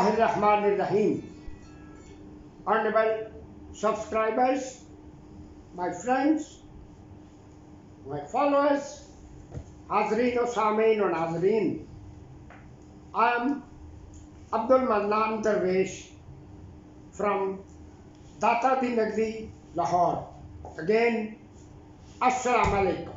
Bismillahirrahmanirrahim. Honorable subscribers, my friends, my followers, Hazreen o Samein o Nazreen, I am Abdul Mannan Darwish from Data Di Nagri, Lahore. Again, Assalamu alaikum.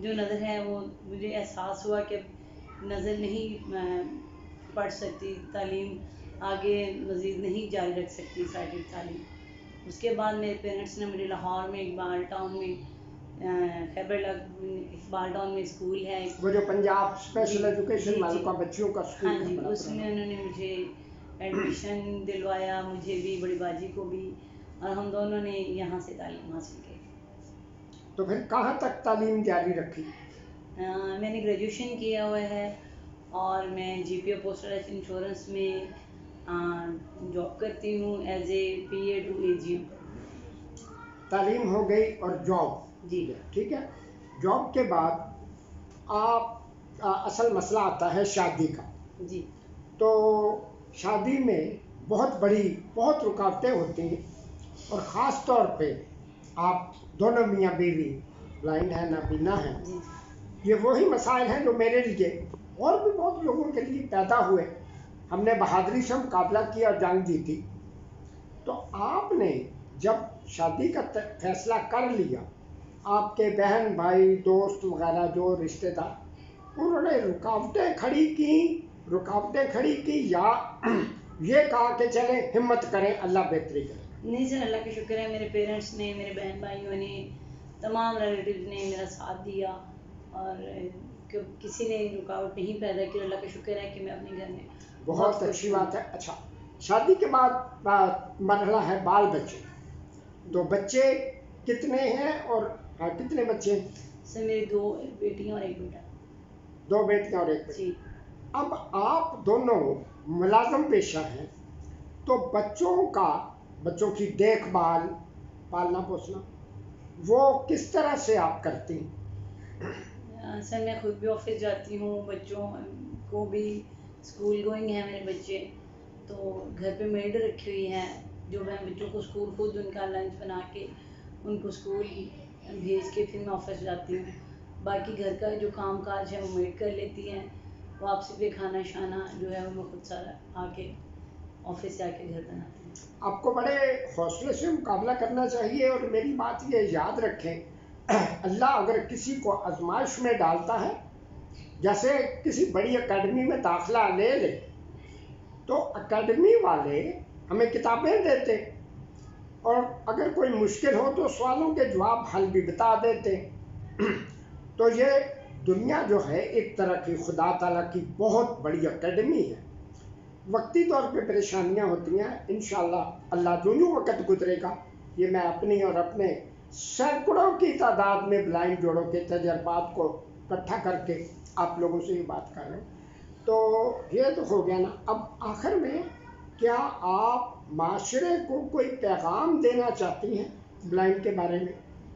جو نظر ہے وہ مجھے احساس ہوا کہ نظر نہیں پڑھ سکتی، تعلیم آگے مزید نہیں جاری رکھ سکتی سائیٹڈ تعلیم۔ اس کے بعد میرے پیرنٹس نے مجھے لاہور میں اقبال ٹاؤن میں خیبر اقبال ٹاؤن میں اسکول ہے، وہ جو پنجاب اسپیشل ایجوکیشن جی والوں کا بچیوں کا ہاں اسکول جی، ہے، بڑا اس میں پرانا۔ انہوں نے مجھے ایڈمیشن دلوایا، مجھے بھی، بڑی باجی کو بھی، اور ہم دونوں نے یہاں سے تعلیم حاصل کی۔ تو پھر کہاں تک تعلیم جاری رکھی؟ میں نے گریجویشن کیا ہوا ہے، اور میں G P O postal insurance میں جاب کرتی ہوں as a P A to A G M. تعلیم ہو گئی اور جاب، جی ٹھیک ہے۔ جاب کے بعد آپ کا اصل مسئلہ آتا ہے شادی کا۔ جی تو شادی میں بہت رکاوٹیں ہوتی ہیں، اور خاص طور پہ آپ دونوں میاں بیوی بلائنڈ ہیں، نابینا ہیں۔ جی یہ وہی مسائل ہیں جو میرے لیے اور بھی بہت لوگوں کے لیے پیدا ہوئے۔ ہم نے بہادری سے مقابلہ کیا اور جنگ جیتی۔ تو آپ نے جب شادی کا فیصلہ کر لیا، آپ کے بہن بھائی دوست وغیرہ جو رشتہ دار، انہوں نے رکاوٹیں کھڑی کی یا یہ کہا کہ چلیں ہمت کریں، اللہ بہتری کرے؟ نہیں سر، اللہ کا شکر ہے، میرے پیرنٹس نے، میرے بہن بھائیوں نے، تمام ریلیٹیوز نے میرا ساتھ دیا، اور کسی نے رکاوٹ نہیں پیدا کی۔ اللہ کا شکر ہے کہ میں اپنے گھر میں بہت اچھی بات ہے۔ اچھا، شادی کے بعد مرحلہ ہے بال بچے۔ تو بچے کتنے ہیں اور کتنے بچے ہیں؟ سر میری 2 بیٹیاں اور 1 بیٹا۔ 2 بیٹیاں اور 1 بیٹا۔ جی اب آپ دونوں ملازم پیشہ ہیں، تو بچوں کی دیکھ بھال، پالنا پوسنا، وہ کس طرح سے آپ کرتی ہیں؟ سر میں خود بھی آفس جاتی ہوں، بچوں کو بھی، اسکول گوئنگ ہیں میرے بچے، تو گھر پہ میڈ رکھی ہوئی ہیں، جو میں بچوں کو اسکول خود ان کا لنچ بنا کے ان کو اسکول بھیج کے پھر میں آفس جاتی ہوں۔ باقی گھر کا جو کام کاج ہے وہ میڈ کر لیتی ہیں، واپسی پہ کھانا شانا جو ہے وہ میں خود سارا آ کے آفس سے آ کے گھر بناتی ہوں۔ آپ کو بڑے حوصلے سے مقابلہ کرنا چاہیے، اور میری بات یہ یاد رکھیں، اللہ اگر کسی کو آزمائش میں ڈالتا ہے، جیسے کسی بڑی اکیڈمی میں داخلہ لے تو اکیڈمی والے ہمیں کتابیں دیتے، اور اگر کوئی مشکل ہو تو سوالوں کے جواب حل بھی بتا دیتے۔ تو یہ دنیا جو ہے ایک طرح کی خدا تعالیٰ کی بہت بڑی اکیڈمی ہے۔ وقتی طور پہ پریشانیاں ہوتی ہیں، انشاءاللہ اللہ جو وقت گزرے گا، یہ میں اپنی اور اپنے سینکڑوں کی تعداد میں بلائنڈ جوڑوں کے تجربات کو اکٹھا کر کے آپ لوگوں سے یہ بات کر رہے ہیں۔ تو یہ تو ہو گیا نا۔ اب آخر میں کیا آپ معاشرے کو کوئی پیغام دینا چاہتی ہیں بلائنڈ کے بارے میں،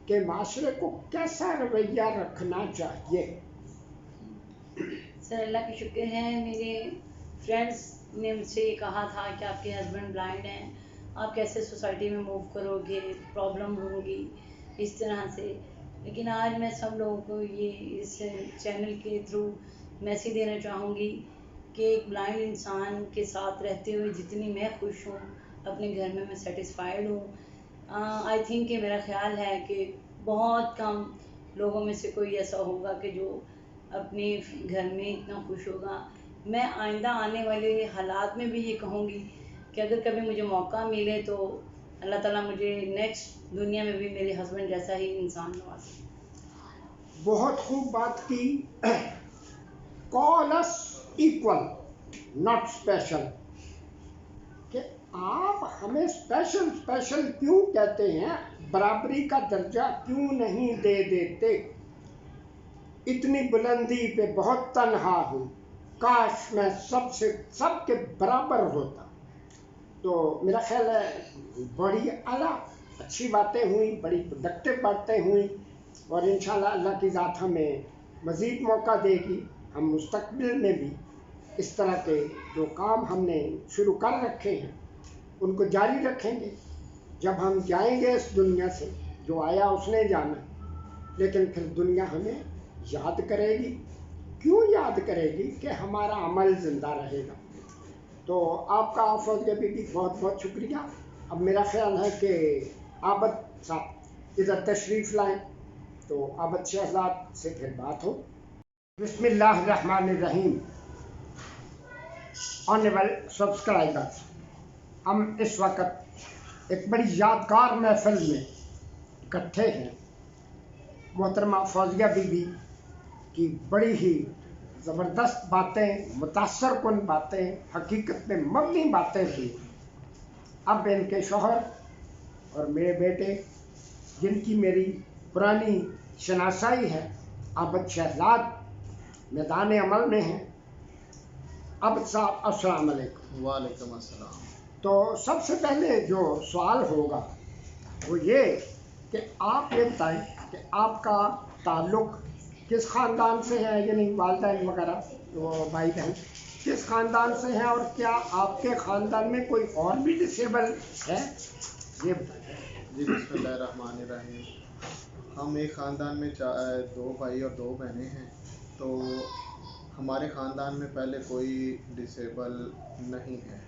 کہ معاشرے کو کیسا رویہ رکھنا چاہیے؟ سر اللہ کا شکر ہے، میرے فرینڈس نے مجھ سے یہ کہا تھا کہ آپ کے ہسبینڈ بلائنڈ ہیں، آپ کیسے سوسائٹی میں موو کرو گے، پرابلم ہوں گی اس طرح سے۔ لیکن آج میں سب لوگوں کو یہ اس چینل کے تھرو میسیج دینا چاہوں گی کہ ایک بلائنڈ انسان کے ساتھ رہتے ہوئے جتنی میں خوش ہوں، اپنے گھر میں سیٹسفائیڈ ہوں۔ آئی تھنک کہ میرا خیال ہے کہ بہت کم لوگوں میں سے کوئی ایسا ہوگا کہ جو اپنے گھر میں اتنا خوش ہوگا۔ میں آئندہ آنے والے حالات میں بھی یہ کہوں گی کہ اگر کبھی مجھے موقع ملے تو اللہ تعالیٰ مجھے نیکسٹ دنیا میں بھی میرے ہسبینڈ جیسا ہی انسان نوازے۔ بہت خوب بات کی۔ call us equal not special، کہ آپ ہمیں اسپیشل کیوں کہتے ہیں، برابری کا درجہ کیوں نہیں دے دیتے؟ اتنی بلندی پہ بہت تنہا ہوں، کاش میں سب کے برابر ہوتا۔ تو میرا خیال ہے بڑی اعلیٰ اچھی باتیں ہوئیں، بڑی پروڈکٹیو باتیں ہوئیں، اور انشاءاللہ اللہ کی ذات ہمیں مزید موقع دے گی۔ ہم مستقبل میں بھی اس طرح کے جو کام ہم نے شروع کر رکھے ہیں ان کو جاری رکھیں گے۔ جب ہم جائیں گے اس دنیا سے، جو آیا اس نے جانا، لیکن پھر دنیا ہمیں یاد کرے گی۔ کیوں یاد کرے گی؟ کہ ہمارا عمل زندہ رہے گا۔ تو آپ کا فوج بھی بہت بہت شکریہ۔ اب میرا خیال ہے کہ عابد صاحب ادھر تشریف لائیں۔ تو اب اچھے حضرات سے پھر بات ہو. بسم اللہ الرحمن الرحیم. آنیبل سبسکرائبرز، ہم اس وقت ایک بڑی یادگار محفل میں اکٹھے ہیں. محترمہ فوزیہ بی بی کی بڑی ہی زبردست باتیں، متاثر کن باتیں، حقیقت میں مبنی باتیں تھیں. اب ان کے شوہر اور میرے بیٹے، جن کی میری پرانی شناسائی ہے، اب اچھے حضرات میدان عمل میں ہیں. اب صاحب السلام علیکم. وعلیکم السلام. تو سب سے پہلے جو سوال ہوگا وہ یہ کہ آپ یہ بتائیں کہ آپ کا تعلق کس خاندان سے ہے، یعنی والدین وغیرہ وہ بھائی بہن کس خاندان سے ہیں، اور کیا آپ کے خاندان میں کوئی اور بھی ڈسیبل ہے، یہ بتائیں. جی بسم اللہ الرحمن الرحیم. ہم ایک خاندان میں 2 بھائی اور 2 بہنیں ہیں. تو ہمارے خاندان میں پہلے کوئی ڈسیبل نہیں ہے.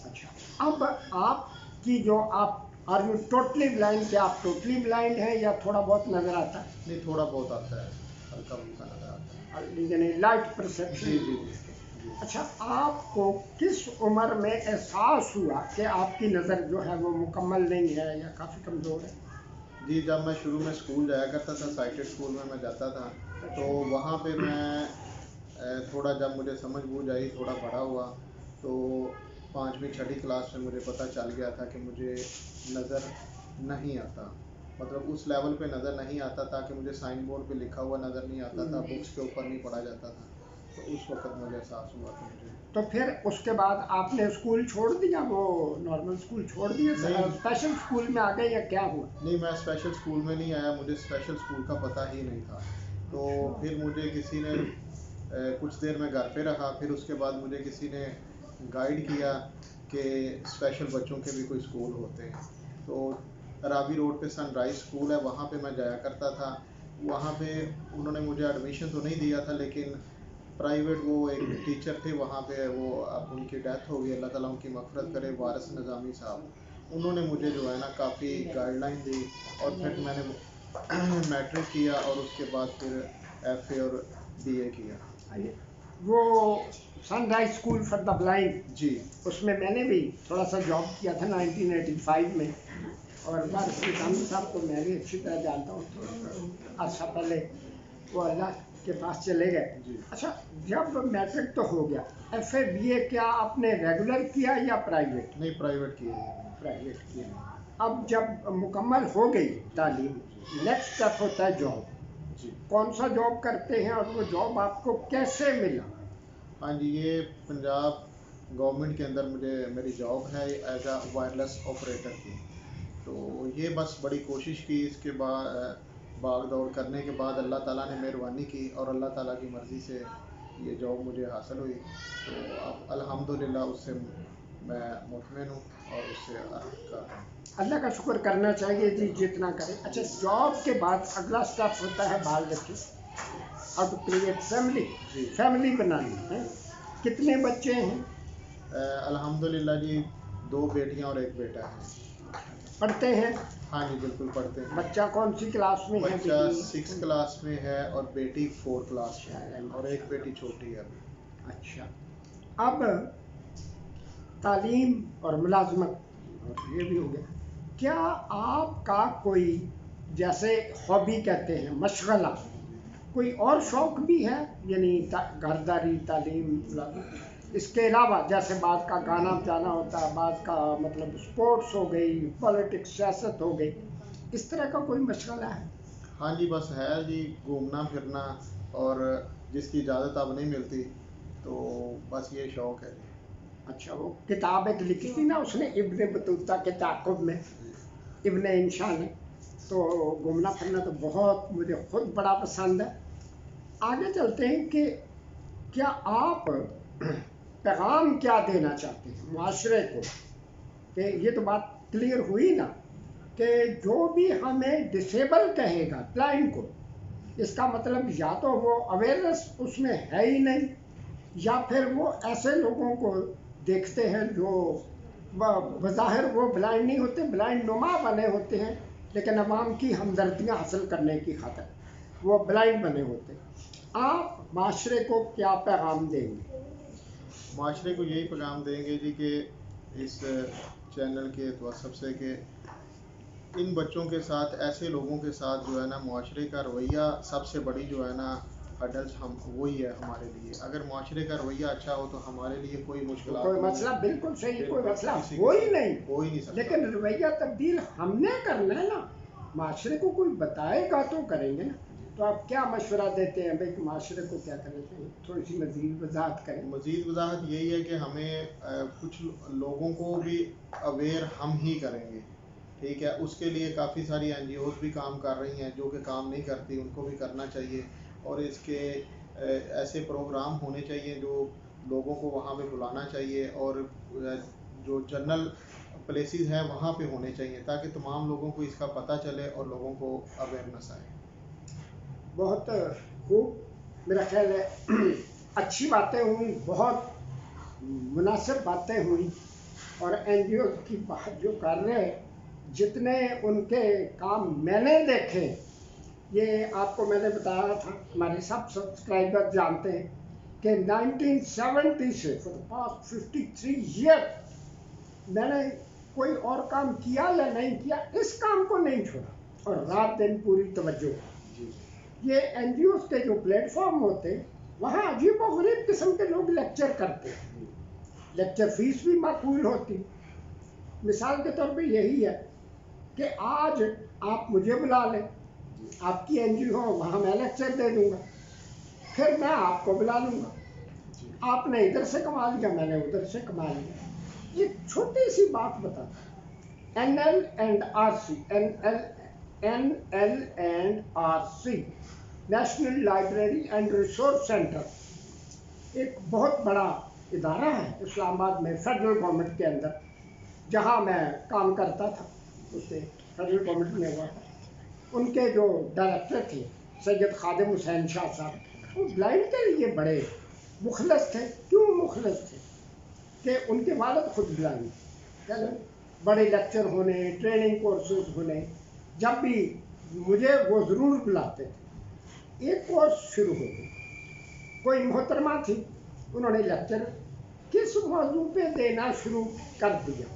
اچھا، اب آپ کی جو آپ آر یو ٹوٹلی بلائنڈ، کیا آپ ٹوٹلی بلائنڈ ہیں یا تھوڑا بہت نظر آتا ہے؟ نہیں، تھوڑا بہت آتا ہے، ہلکا پھلکا نظر آتا ہے. یعنی لائٹ پرسیپشن. جی جی جی. اچھا، آپ کو کس عمر میں احساس ہوا کہ آپ کی نظر جو ہے وہ مکمل نہیں ہے یا کافی کمزور ہے؟ جی جب میں شروع میں اسکول جایا کرتا تھا، سائٹڈ اسکول میں جاتا تھا، تو وہاں پہ میں تھوڑا جب مجھے سمجھ بوجھ آئی، تھوڑا بڑا ہوا، تو 5ویں 6ٹھی کلاس میں مجھے پتہ چل گیا تھا کہ مجھے نظر نہیں آتا. مطلب اس لیول پہ نظر نہیں آتا تھا کہ مجھے سائن بورڈ پہ لکھا ہوا نظر نہیں آتا تھا، بکس کے اوپر نہیں پڑھا جاتا تھا. تو اس وقت مجھے احساس ہوا کہ مجھے. تو پھر اس کے بعد آپ نے اسکول چھوڑ دیا، وہ نارمل اسکول چھوڑ دیا، اسپیشل اسکول میں آ گئے یا کیا ہوا؟ نہیں، میں اسپیشل اسکول میں نہیں آیا، مجھے اسپیشل اسکول کا پتہ ہی نہیں تھا. تو پھر مجھے کسی نے کچھ دیر میں گھر پہ رہا، پھر اس کے بعد مجھے کسی نے گائیڈ کیا کہ اسپیشل بچوں کے بھی کوئی اسکول ہوتے ہیں. تو رابی روڈ پہ سن رائز اسکول ہے، وہاں پہ میں جایا کرتا تھا. وہاں پہ انہوں نے مجھے ایڈمیشن تو نہیں دیا تھا، لیکن پرائیویٹ وہ ایک ٹیچر تھے وہاں پہ، وہ اب ان کی ڈیتھ ہو گئی، اللہ تعالیٰ ان کی مغفرت کرے، وارث نظامی صاحب. انہوں نے مجھے جو ہے نا کافی گائیڈ لائن دی، اور پھر میں نے میٹرک کیا، اور اس کے بعد پھر ایف اے اور بی اے کیا. وہ Sunrise School for the Blind, جی اس میں نے بھی تھوڑا سا جاب کیا تھا 1985 میں، اور وارث نظامی صاحب کو میں بھی اچھی طرح جانتا ہوں. تو عرصہ پہلے وہ اللہ کے پاس چلے گئے. جی. اچھا، جب میٹرک تو ہو گیا، ایف اے بی اے کیا آپ نے ریگولر کیا یا پرائیویٹ؟ نہیں، پرائیویٹ کیا ہے. پرائیویٹ کیا. اب جب مکمل ہو گئی تعلیم، نیکسٹ اسٹیپ ہوتا ہے جاب. جی. کون سا جاب کرتے ہیں اور وہ جاب آپ کو کیسے ملا؟ ہاں جی، یہ پنجاب گورنمنٹ کے اندر میری جاب ہے ایز اے وائرلیس آپریٹر کی. تو یہ بس بڑی کوشش کی، اس کے بعد بھاگ دوڑ کرنے کے بعد اللہ تعالیٰ نے مہربانی کی، اور اللہ تعالیٰ کی مرضی سے یہ جاب مجھے حاصل ہوئی. تو اب الحمدللہ اس سے میں مطمئن ہوں اور اس سے کرتا ہوں. اللہ کا شکر کرنا چاہیے جی، جتنا کرے. اچھا، جاب کے بعد اگلا اسٹیپ ہوتا ہے بال بچے، ہاؤ ٹو کریٹ فیملی. جی. فیملی بنانی ہے. کتنے بچے ہیں؟ الحمدللہ جی 2 بیٹیاں اور 1 بیٹا ہے. پڑھتے ہیں؟ ہاں جی بالکل پڑھتے ہیں. بچہ کون سی کلاس میں ہے؟ بچہ 6 کلاس میں ہے، اور بیٹی 4 کلاس میں ہے، اور 1 بیٹی چھوٹی ہے ابھی. اچھا، اب تعلیم اور ملازمت اور یہ بھی ہو گیا، کیا آپ کا کوئی جیسے ہابی کہتے ہیں، مشغلہ، کوئی اور شوق بھی ہے؟ یعنی گھرداری، تعلیم، ملازمت، اس کے علاوہ جیسے بعض کا گانا بجانا ہوتا ہے، بعض کا مطلب اسپورٹس ہو گئی، پالیٹکس، سیاست ہو گئی، اس طرح کا کوئی مشغلہ ہے؟ ہاں جی بس ہے جی، گھومنا پھرنا، اور جس کی اجازت اب نہیں ملتی، تو بس یہ شوق ہے جی. اچھا، وہ کتاب ایک لکھی تھی نا اس نے ابن بطوطہ کے تعاقب میں، ابن انشا نے. تو گھومنا پھرنا تو بہت مجھے خود بڑا پسند ہے. آگے چلتے ہیں کہ کیا آپ پیغام کیا دینا چاہتے ہیں معاشرے کو، کہ یہ تو بات کلیئر ہوئی نا کہ جو بھی ہمیں ڈسیبل کہے گا، بلائنڈ کو، اس کا مطلب یا تو وہ اویئرنیس اس میں ہے ہی نہیں، یا پھر وہ ایسے لوگوں کو دیکھتے ہیں جو بظاہر وہ بلائنڈ نہیں ہوتے، بلائنڈ نما بنے ہوتے ہیں، لیکن عوام کی ہمدردیاں حاصل کرنے کی خاطر وہ بلائنڈ بنے ہوتے. آپ معاشرے کو کیا پیغام دیں گے؟ معاشرے کو یہی پیغام دیں گے جی کہ اس چینل کے توسط سے کہ ان بچوں کے ساتھ، ایسے لوگوں کے ساتھ جو ہے نا معاشرے کا رویہ سب سے بڑی جو ہے نا ہڈلس ہم وہی ہے ہمارے لیے. اگر معاشرے کا رویہ اچھا ہو تو ہمارے لیے کوئی مشکلات کوئی نہیں مسئلہ ہے. بالکل صحیح، کوئی مسئلہ کسی ہو ہی کے نہیں. ہو ہی نہیں سکتا. لیکن رویہ تبدیل ہم نے کرنا ہے نا، معاشرے کو کوئی بتائے گا تو کریں گے نا. تو آپ کیا مشورہ دیتے ہیں بھائی کہ معاشرے کو کیا کرنا چاہیے؟ تھوڑی سی مزید وضاحت کریں. مزید وضاحت یہی ہے کہ ہمیں کچھ لوگوں کو بھی اویئر ہم ہی کریں گے. ٹھیک ہے، اس کے لیے کافی ساری این جی اوز بھی کام کر رہی ہیں جو کہ کام نہیں کرتی، ان کو بھی کرنا چاہیے. اور اس کے ایسے پروگرام ہونے چاہیے جو لوگوں کو وہاں پہ بلانا چاہیے، اور جو جنرل پلیسز ہیں وہاں پہ ہونے چاہیے تاکہ تمام لوگوں کو اس کا پتہ چلے اور لوگوں کو اویئرنیس آئے. بہت خوب، میرا خیال ہے اچھی باتیں ہوئیں، بہت مناسب باتیں ہوئیں. اور این جی او کی بات جو کر رہے، جتنے ان کے کام میں نے دیکھے، یہ آپ کو میں نے بتایا تھا، ہمارے سب سبسکرائبر جانتے ہیں کہ 1970 سے فور دا پاسٹ 53 ایئر میں نے کوئی اور کام کیا یا نہیں کیا، اس کام کو نہیں چھوڑا اور رات دن پوری توجہ. یہ این جی اوز کے جو پلیٹ فارم ہوتے، وہاں عجیب و غریب قسم کے لوگ لیکچر کرتے، لیکچر فیس بھی معقول ہوتی. مثال کے طور پہ یہی ہے کہ آج آپ مجھے بلا لیں، آپ کی این جی او وہاں میں لیکچر دے دوں گا، پھر میں آپ کو بلا لوں گا، آپ نے ادھر سے کما لیا، میں نے ادھر سے کما لیا. یہ چھوٹی سی بات بتا، N L and R C, N L and R C national library and resource centre ایک بہت بڑا ادارہ ہے اسلام آباد میں، فیڈرل گورنمنٹ کے اندر، جہاں میں کام کرتا تھا، اس سے فیڈرل گورنمنٹ میں ہوا تھا. ان کے جو ڈائریکٹر تھے سید خادم حسین شاہ صاحب، وہ بلائنڈ کے لیے بڑے مخلص تھے. کیوں مخلص تھے؟ کہ ان کے والد خود بلائنڈ، بڑے لیکچر ہونے، ٹریننگ کورسز ہونے، جب بھی مجھے وہ ضرور بلاتے تھے. ایک کورس شروع ہو گئی، کوئی محترمہ تھی، انہوں نے لیکچر کس موضوع پہ دینا شروع کر دیا.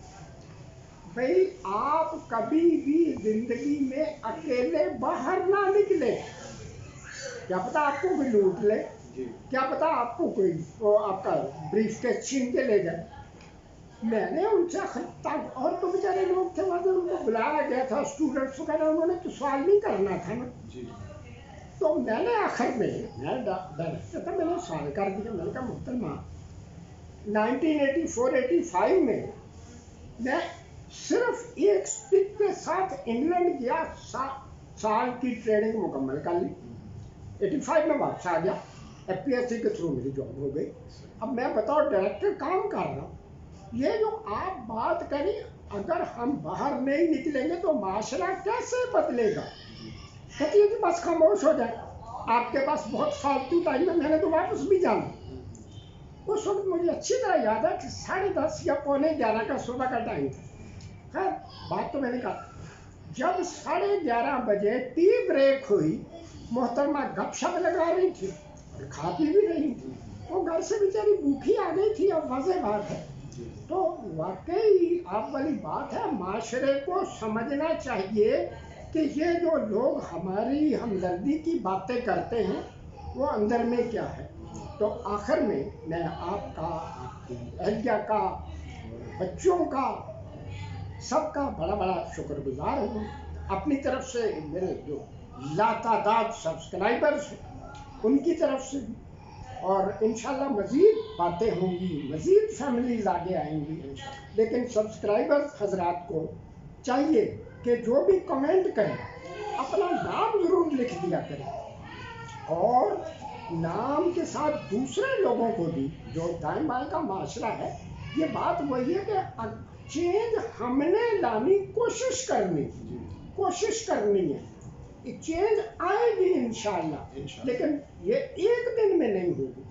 بھئی آپ کبھی بھی زندگی میں اکیلے باہر نہ نکلے، کیا پتا آپ کو کوئی لوٹ لے، کیا پتا آپ کو کوئی آپ کا بریف کیس چھین کے لے جائے. میں نے ان سے تک، اور تو بیچارے لوگ تھے وہاں، ان کو بلایا گیا تھا، اسٹوڈنٹس وغیرہ، انہوں نے تو سوال نہیں کرنا تھا نا. تو میں نے آخر میں ڈائریکٹر تھا، میں نے سوال کر دیا. میں نے کہا محترمہ 1984-85 میں میں صرف ایک سٹک کے ساتھ انگلینڈ گیا، سال کی ٹریننگ مکمل کر لی، 85 میں واپس آ گیا، ایف پی ایس سی کے تھرو میری جاب ہو گئی. اب میں بتاؤ ڈائریکٹر کام کر رہا ہوں. یہ جو آپ بات کری، اگر ہم باہر نہیں نکلیں گے تو معاشرہ کیسے بدلے گا؟ کہتی ہے کہ بس خاموش ہو جائے، آپ کے پاس بہت فالتو ٹائم ہے، میں نے تو واپس بھی جانا. اس وقت مجھے اچھی طرح یاد ہے کہ 10:30 یا 11:45 کا صبح کا ٹائم تھا. خیر بات تو میں نے کہا، جب 11:30 بجے ٹی بریک ہوئی، محترمہ گپ شپ لگا رہی تھی اور کھا پی بھی رہی تھی. وہ گھر سے بیچاری بھوکھی آ گئی تھی، اب واضح بات ہے. تو واقعی آپ والی بات ہے، معاشرے کو سمجھنا چاہیے کہ یہ جو لوگ ہماری ہمدردی کی باتیں کرتے ہیں وہ اندر میں کیا ہے. تو آخر میں آپ کا، آپ کی اہلیہ کا، بچوں کا، سب کا بڑا بڑا شکر گزار ہوں. اپنی طرف سے میرے جو لاتعداد سبسکرائبرز ہیں ان کی طرف سے بھی، اور انشاءاللہ مزید باتیں ہوں گی، مزید فیملیز آگے آئیں گی. لیکن سبسکرائبرز حضرات کو چاہیے کہ جو بھی کمنٹ کریں اپنا نام ضرور لکھ دیا کریں، اور نام کے ساتھ دوسرے لوگوں کو بھی، جو دائیں بائیں کا معاشرہ ہے، یہ بات وہی ہے کہ چینج ہم نے لانی کوشش کرنی ہے. چینج آئے گی انشاءاللہ، لیکن یہ ایک دن میں نہیں ہوگی.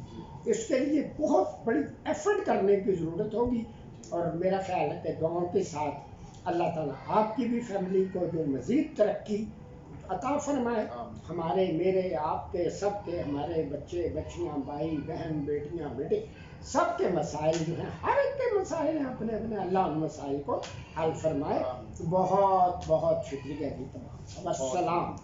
اس کے لیے بہت بڑی ایفرٹ کرنے کی ضرورت ہوگی. اور میرا خیال ہے کہ دعاؤں کے ساتھ اللہ تعالیٰ آپ کی بھی فیملی کو جو مزید ترقی عطا فرمائے. ہمارے میرے آپ کے سب کے ہمارے بچے بچیاں بھائی بہن بیٹیاں بیٹے سب کے مسائل جو ہیں ہر ایک کے مسائل ہیں اپنے اپنے اللہ ان مسائل کو حل فرمائے. بہت بہت شکریہ جی تمام. السلام.